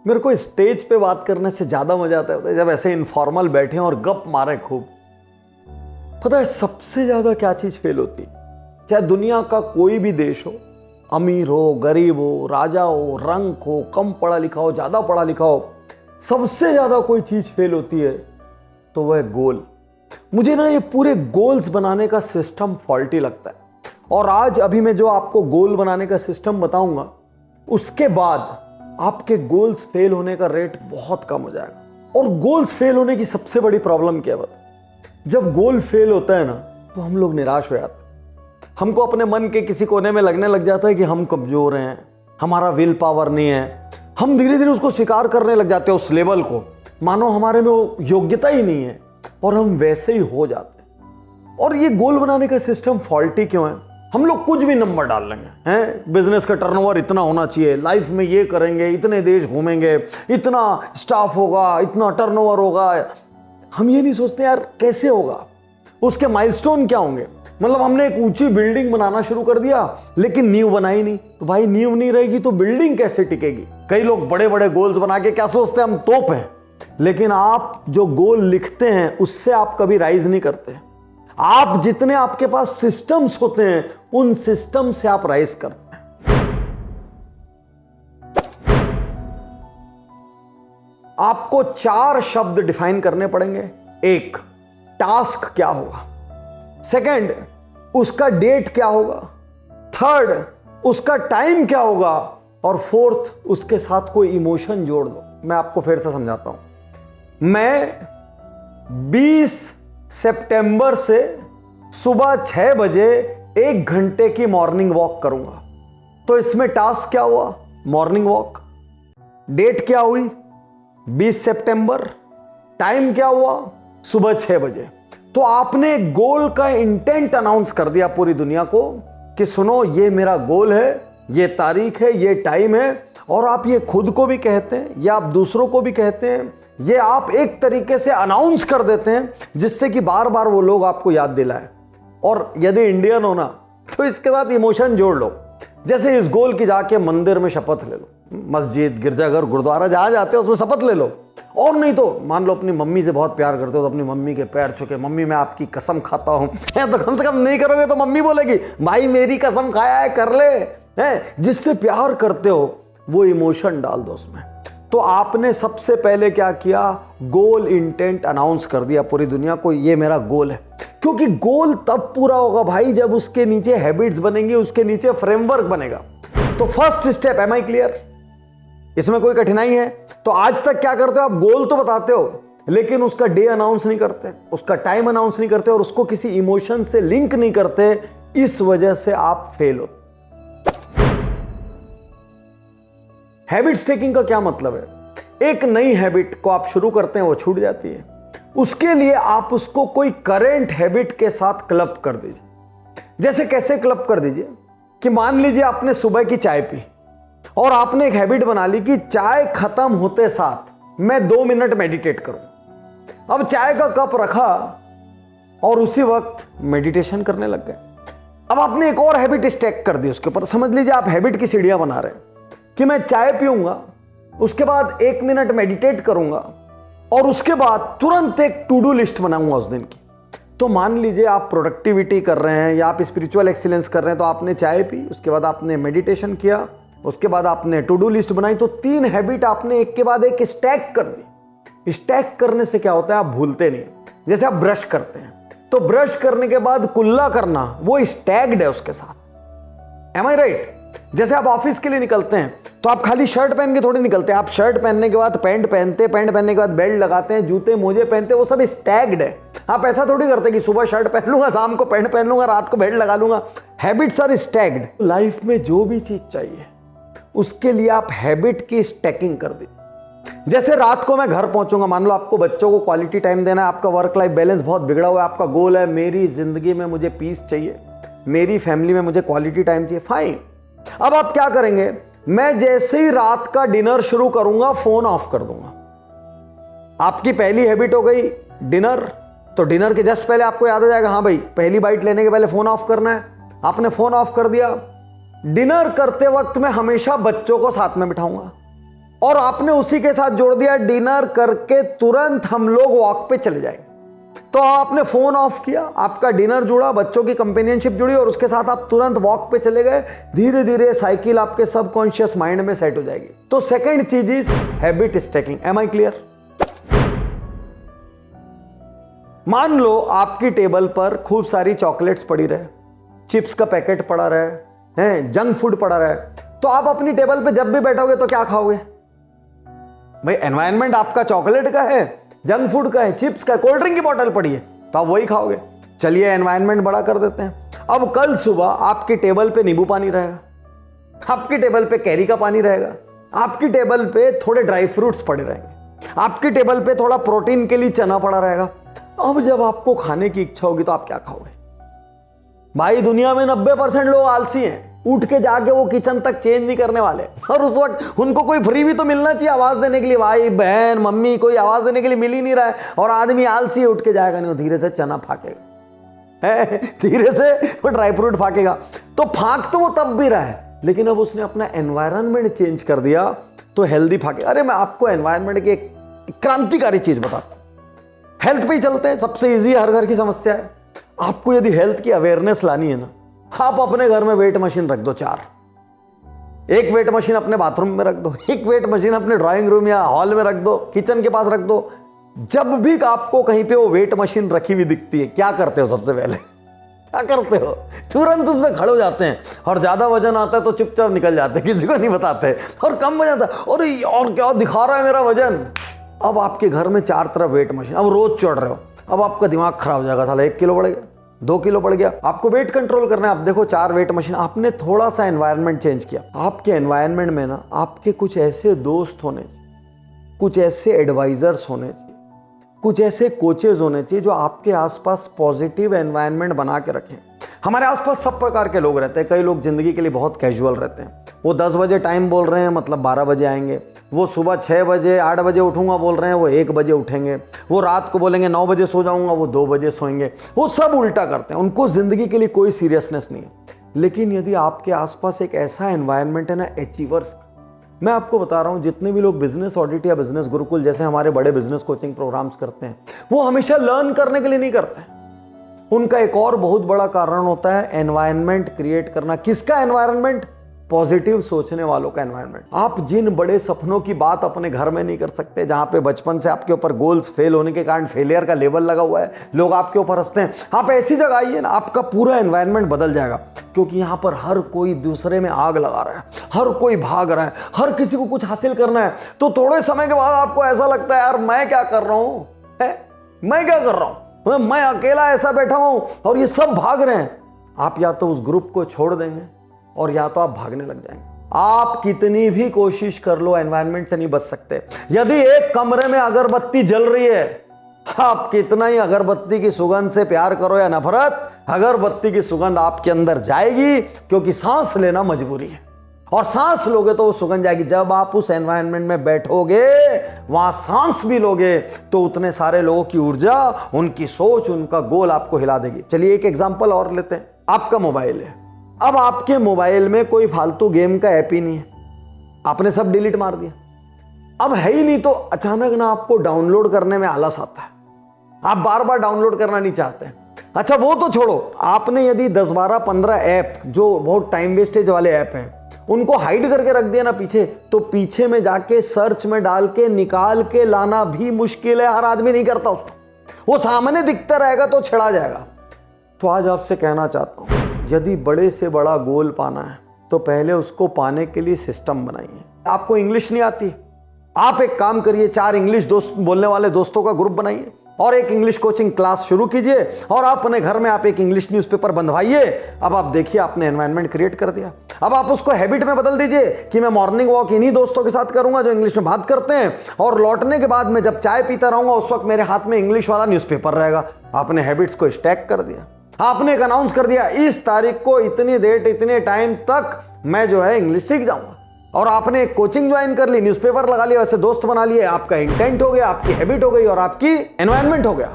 मेरे को स्टेज पे बात करने से ज्यादा मजा आता है जब ऐसे इनफॉर्मल बैठे और गप मारे खूब। पता है सबसे ज्यादा क्या चीज फेल होती है? चाहे दुनिया का कोई भी देश हो, अमीर हो, गरीब हो, राजा हो, रंग हो, कम पढ़ा लिखा हो, ज्यादा पढ़ा लिखा हो, सबसे ज्यादा कोई चीज फेल होती है तो वह गोल। मुझे ना ये पूरे गोल्स बनाने का सिस्टम फॉल्टी लगता है। और आज अभी मैं जो आपको गोल बनाने का सिस्टम बताऊंगा, उसके बाद आपके गोल्स फेल होने का रेट बहुत कम हो जाएगा। और गोल्स फेल होने की सबसे बड़ी प्रॉब्लम क्या है? जब गोल फेल होता है ना तो हम लोग निराश हो जाते हैं। हमको अपने मन के किसी कोने में लगने लग जाता है कि हम कमजोर हैं, हमारा विल पावर नहीं है। हम धीरे धीरे उसको स्वीकार करने लग जाते हैं, उस लेवल को, मानो हमारे में वो योग्यता ही नहीं है, और हम वैसे ही हो जाते हैं। और ये गोल बनाने का सिस्टम फॉल्टी क्यों है? हम लोग कुछ भी नंबर डाल लेंगे हैं, बिजनेस का टर्नओवर इतना होना चाहिए, लाइफ में ये करेंगे, इतने देश घूमेंगे, इतना स्टाफ होगा, इतना टर्नओवर होगा। हम ये नहीं सोचते यार कैसे होगा, उसके माइलस्टोन क्या होंगे। मतलब हमने एक ऊंची बिल्डिंग बनाना शुरू कर दिया लेकिन नींव बनाई नहीं, तो भाई नींव नहीं रहेगी तो बिल्डिंग कैसे टिकेगी। कई लोग बड़े बड़े गोल्स बना के क्या सोचते हैं, हम तोप हैं। लेकिन आप जो गोल लिखते हैं उससे आप कभी राइज नहीं करते। आप जितने आपके पास सिस्टम्स होते हैं उन सिस्टम से आप राइज करते हैं। आपको 4 शब्द डिफाइन करने पड़ेंगे। 1, टास्क क्या होगा। 2, उसका डेट क्या होगा। 3, उसका टाइम क्या होगा। और 4, उसके साथ कोई इमोशन जोड़ दो। मैं आपको फिर से समझाता हूं। मैं 20 सितंबर से सुबह 6 बजे 1 घंटे की मॉर्निंग वॉक करूंगा। तो इसमें टास्क क्या हुआ? Morning walk. डेट क्या हुई? 20 सितंबर। टाइम क्या हुआ? सुबह 6 बजे। तो आपने गोल का इंटेंट अनाउंस कर दिया पूरी दुनिया को कि सुनो ये मेरा गोल है, ये तारीख है, ये टाइम है। और आप ये खुद को भी कहते हैं या आप दूसरों को भी कहते हैं, ये आप एक तरीके से अनाउंस कर देते हैं जिससे कि बार बार वो लोग आपको याद दिलाएं। और यदि इंडियन हो ना तो इसके साथ इमोशन जोड़ लो। जैसे इस गोल की जाके मंदिर में शपथ ले लो, मस्जिद, गिरजाघर, गुरुद्वारा जहां जाते हो उसमें शपथ ले लो। और नहीं तो मान लो अपनी मम्मी से बहुत प्यार करते हो तो अपनी मम्मी के पैर छू के, मम्मी मैं आपकी कसम खाता हूं, तो कम से कम नहीं करोगे तो मम्मी बोलेगी भाई मेरी कसम खाया है, कर ले। जिससे प्यार करते हो वो इमोशन डाल दो उसमें। तो आपने सबसे पहले क्या किया? गोल इंटेंट अनाउंस कर दिया पूरी दुनिया को, ये मेरा गोल है। क्योंकि गोल तब पूरा होगा भाई जब उसके नीचे हैबिट्स बनेंगी, उसके नीचे फ्रेमवर्क बनेगा। तो first step, am I clear? इसमें कोई कठिनाई है? तो आज तक क्या करते हो आप? गोल तो बताते हो लेकिन उसका डे अनाउंस नहीं करते, उसका टाइम अनाउंस नहीं करते और उसको किसी इमोशन से लिंक नहीं करते। इस वजह से आप फेल होते। हैबिट्स टेकिंग का क्या मतलब है? एक नई हैबिट को आप शुरू करते हैं, वो छूट जाती है। उसके लिए आप उसको कोई करंट हैबिट के साथ क्लब कर दीजिए। जैसे कैसे क्लब कर दीजिए कि मान लीजिए आपने सुबह की चाय पी और आपने एक हैबिट बना ली कि चाय खत्म होते साथ मैं 2 मिनट मेडिटेट करूं। अब चाय का कप रखा और उसी वक्त मेडिटेशन करने लग गए। अब आपने एक और हैबिट स्टैक कर दी उसके ऊपर। समझ लीजिए आप हैबिट की सीढ़ियां बना रहे हैं कि मैं चाय पीऊंगा, उसके बाद 1 मिनट मेडिटेट करूंगा और उसके बाद तुरंत एक टू डू लिस्ट बनाऊंगा उस दिन की। तो मान लीजिए आप प्रोडक्टिविटी कर रहे हैं या आप स्पिरिचुअल एक्सीलेंस कर रहे हैं, तो आपने चाय पी, उसके बाद आपने मेडिटेशन किया, उसके बाद आपने टू डू लिस्ट बनाई। तो 3 हैबिट आपने एक के बाद एक स्टैक कर दी। स्टैक करने से क्या होता है? आप भूलते नहीं। जैसे आप ब्रश करते हैं तो ब्रश करने के बाद कुल्ला करना वो स्टैग्ड है उसके साथ। एम आई राइट? जैसे आप ऑफिस के लिए निकलते हैं तो आप खाली शर्ट पहन के थोड़ी निकलते हैं। आप शर्ट पहनने के बाद पैंट पहनते, पैंट पहनने के बाद बेल्ट लगाते हैं, जूते मोजे पहनते, वो सब स्टैग्ड है। आप ऐसा थोड़ी करते कि सुबह शर्ट पहन लूंगा, शाम को पैंट पहन लूंगा, रात को बेल्ट लगा लूंगा। Habits are स्टैग्ड। लाइफ में जो भी चीज चाहिए उसके लिए आप हैबिट की स्टैकिंग कर दीजिए। जैसे रात को मैं घर पहुंचूंगा, मान लो आपको बच्चों को क्वालिटी टाइम देना है, आपका वर्क लाइफ बैलेंस बहुत बिगड़ा हुआ है, आपका गोल है मेरी जिंदगी में मुझे पीस चाहिए, मेरी फैमिली में मुझे क्वालिटी टाइम चाहिए, फाइन। अब आप क्या करेंगे? मैं जैसे ही रात का डिनर शुरू करूंगा फोन ऑफ कर दूंगा। आपकी पहली हैबिट हो गई डिनर, तो डिनर के जस्ट पहले आपको याद आ जाएगा हाँ भाई पहली बाइट लेने के पहले फोन ऑफ करना है। आपने फोन ऑफ कर दिया। डिनर करते वक्त मैं हमेशा बच्चों को साथ में बिठाऊंगा। और आपने उसी के साथ जोड़ दिया डिनर करके तुरंत हम लोग वॉक पे चले जाएंगे। तो आपने फोन ऑफ किया, आपका डिनर जुड़ा, बच्चों की कंपेनियनशिप जुड़ी और उसके साथ आप तुरंत वॉक पे चले गए। धीरे धीरे साइकिल आपके सबकॉन्शियस माइंड में सेट हो जाएगी। तो सेकंड चीज is habit stacking. Am I clear? मान लो आपकी टेबल पर खूब सारी चॉकलेट्स पड़ी रहे, चिप्स का पैकेट पड़ा रहे हैं, जंक फूड पड़ा रहे, तो आप अपनी टेबल पे जब भी बैठोगे तो क्या खाओगे? भाई एनवायरनमेंट आपका चॉकलेट का है, जंक फूड का है, चिप्स का, कोल्ड ड्रिंक की बोतल पड़ी है, तो आप वही खाओगे। चलिए एनवायरनमेंट बड़ा कर देते हैं। अब कल सुबह आपकी टेबल पे नींबू पानी रहेगा, आपकी टेबल पे कैरी का पानी रहेगा, आपकी टेबल पे थोड़े ड्राई फ्रूट्स पड़े रहेंगे, आपकी टेबल पे थोड़ा प्रोटीन के लिए चना पड़ा रहेगा। अब जब आपको खाने की इच्छा होगी तो आप क्या खाओगे? भाई दुनिया में 90% लोग आलसी हैं, उठ के जाके वो किचन तक चेंज नहीं करने वाले। और उस वक्त उनको कोई फ्री भी तो मिलना चाहिए आवाज देने के लिए, भाई बहन मम्मी कोई आवाज देने के लिए मिल ही नहीं रहा है, और आदमी आलसी उठ के जाएगा नहीं, वो धीरे से चना फाकेगा, धीरे से वो ड्राई फ्रूट फाकेगा। तो फाक तो वो तब भी रहा है, लेकिन अब उसने अपना एनवायरनमेंट चेंज कर दिया तो हेल्दी फाके। अरे मैं आपको एनवायरनमेंट की एक क्रांतिकारी चीज बताता हूं, हेल्थ पे ही चलते हैं। सबसे इजी, हर घर की समस्या है। आपको यदि हेल्थ की अवेयरनेस लानी है ना, आप अपने घर में वेट मशीन रख दो 4, एक वेट मशीन अपने बाथरूम में रख दो, एक वेट मशीन अपने ड्राइंग रूम या हॉल में रख दो, किचन के पास रख दो। जब भी आपको कहीं पे वो वेट मशीन रखी हुई दिखती है, क्या करते हो? सबसे पहले क्या करते हो? तुरंत उसमें खड़े हो जाते हैं, और ज्यादा वजन आता है तो चुपचाप निकल जाते हैं, किसी को नहीं बताते, और कम वजन आता है और और क्या दिखा रहा है मेरा वजन। अब आपके घर में 4 तरफ वेट मशीन, अब रोज चढ़ रहे हो, अब आपका दिमाग खराब हो जाएगा, साला 1 किलो बढ़ गया, 2 किलो बढ़ गया। आपको वेट कंट्रोल करना है, आप देखो 4 वेट मशीन। आपने थोड़ा सा एनवायरनमेंट चेंज किया। आपके एनवायरनमेंट में ना आपके कुछ ऐसे दोस्त होने चाहिए, कुछ ऐसे एडवाइजर्स होने चाहिए, कुछ ऐसे कोचेज होने चाहिए जो आपके आसपास पॉजिटिव एनवायरनमेंट बना के रखें। हमारे आसपास सब प्रकार के लोग रहते हैं। कई लोग जिंदगी के लिए बहुत कैजुअल रहते हैं, वो 10 बजे टाइम बोल रहे हैं मतलब 12 बजे आएंगे, वो सुबह 6 बजे 8 बजे उठूंगा बोल रहे हैं, वो 1 बजे उठेंगे, वो रात को बोलेंगे 9 बजे सो जाऊंगा, वो 2 बजे सोएंगे। वो सब उल्टा करते हैं, उनको जिंदगी के लिए कोई सीरियसनेस नहीं है। लेकिन यदि आपके आसपास एक ऐसा एनवायरनमेंट है ना अचीवर्स, मैं आपको बता रहा हूं जितने भी लोग बिजनेस ऑडिट या बिजनेस गुरुकुल जैसे हमारे बड़े बिजनेस कोचिंग प्रोग्राम्स करते हैं, वो हमेशा लर्न करने के लिए नहीं करते हैं। उनका एक और बहुत बड़ा कारण होता है एनवायरनमेंट क्रिएट करना। किसका एनवायरनमेंट? पॉजिटिव सोचने वालों का एनवायरनमेंट। आप जिन बड़े सपनों की बात अपने घर में नहीं कर सकते, जहां पे बचपन से आपके ऊपर गोल्स फेल होने के कारण फेलियर का लेवल लगा हुआ है, लोग आपके ऊपर हंसते हैं, आप ऐसी जगह आइए ना, आपका पूरा एनवायरनमेंट बदल जाएगा। क्योंकि यहां पर हर कोई दूसरे में आग लगा रहा है, हर कोई भाग रहा है, हर किसी को कुछ हासिल करना है। तो थोड़े समय के बाद आपको ऐसा लगता है यार मैं क्या कर रहा हूं, मैं क्या कर रहा हूं, मैं अकेला ऐसा बैठा हूं और ये सब भाग रहे हैं। आप या तो उस ग्रुप को छोड़ देंगे और या तो आप भागने लग जाएंगे। आप कितनी भी कोशिश कर लो एनवायरनमेंट से नहीं बच सकते। यदि एक कमरे में अगरबत्ती जल रही है, आप कितना ही अगरबत्ती की सुगंध से प्यार करो या नफरत, अगरबत्ती की सुगंध आपके अंदर जाएगी, क्योंकि सांस लेना मजबूरी है, और सांस लोगे तो वो सुगंध जाएगी। जब आप उस एनवायरनमेंट में बैठोगे, वहां सांस भी लोगे, तो उतने सारे लोगों की ऊर्जा, उनकी सोच, उनका गोल आपको हिला देगी। चलिए एक एग्जांपल और लेते हैं। आपका मोबाइल है, अब आपके मोबाइल में कोई फालतू गेम का ऐप ही नहीं है, आपने सब डिलीट मार दिया, अब है ही नहीं, तो अचानक ना आपको डाउनलोड करने में आलस आता है, आप बार बार डाउनलोड करना नहीं चाहते हैं। अच्छा वो तो छोड़ो, आपने यदि 10, 12, 15 ऐप जो बहुत टाइम वेस्टेज वाले ऐप हैं उनको हाइड करके रख दिया ना पीछे, तो पीछे में जाके सर्च में डाल के निकाल के लाना भी मुश्किल है, हर आदमी नहीं करता उसको, वो सामने दिखता रहेगा तो छिड़ा जाएगा। तो आज आपसे कहना चाहता हूं, यदि बड़े से बड़ा गोल पाना है तो पहले उसको पाने के लिए सिस्टम बनाइए। आपको इंग्लिश नहीं आती, आप एक काम करिए, 4 इंग्लिश दोस्त बोलने वाले दोस्तों का ग्रुप बनाइए और एक इंग्लिश कोचिंग क्लास शुरू कीजिए, और आप अपने घर में आप एक इंग्लिश न्यूज़पेपर बंधवाइए। अब आप देखिए आपने एनवायरनमेंट क्रिएट कर दिया। अब आप उसको हैबिट में बदल दीजिए कि मैं मॉर्निंग वॉक इन्हीं दोस्तों के साथ करूंगा जो इंग्लिश में बात करते हैं, और लौटने के बाद मैं जब चाय पीता रहूंगा उस वक्त मेरे हाथ में इंग्लिश वाला न्यूज़पेपर रहेगा। आपने हैबिट्स को स्टैक कर दिया। आपने एक अनाउंस कर दिया, इस तारीख को इतनी डेट इतने टाइम तक मैं जो है इंग्लिश सीख जाऊंगा, और आपने एक कोचिंग ज्वाइन कर ली, न्यूज़पेपर लगा लिया, वैसे दोस्त बना लिए, आपका इंटेंट हो गया, आपकी हैबिट हो गई और आपकी एनवायरनमेंट हो गया,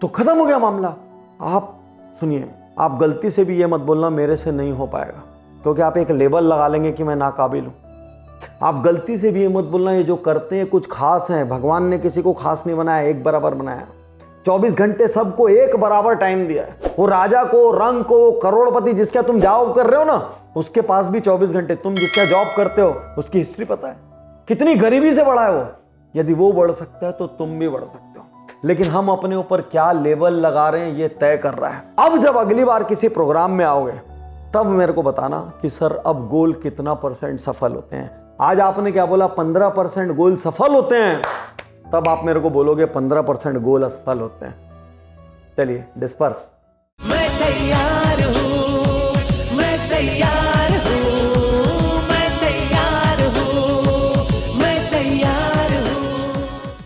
तो खत्म हो गया मामला। आप सुनिए, आप गलती से भी ये मत बोलना मेरे से नहीं हो पाएगा, क्योंकि आप एक लेबल लगा लेंगे कि मैं नाकाबिल हूं। आप गलती से भी ये मत बोलना ये जो करते हैं कुछ खास है, भगवान ने किसी को खास नहीं बनाया, एक बराबर बनाया। 24 घंटे सबको एक बराबर टाइम दिया है। वो राजा को, रंग को, करोड़पति जिसका तुम जॉब कर रहे हो ना, उसके पास भी 24 घंटे। तुम जिसका जॉब करते हो उसकी हिस्ट्री पता है, कितनी गरीबी से बढ़ा है वो। यदि वो बढ़ सकता है तो तुम भी बढ़ सकते हो। लेकिन हम अपने ऊपर क्या लेवल लगा रहे हैं ये तय कर रहा है। अब जब अगली बार किसी प्रोग्राम में आओगे तब मेरे को बताना कि सर अब गोल कितना % सफल होते हैं। आज आपने क्या बोला, 15% गोल सफल होते हैं, तब आप मेरे को बोलोगे 15% गोल असफल होते हैं। चलिए डिस्पर्स। मैं तैयार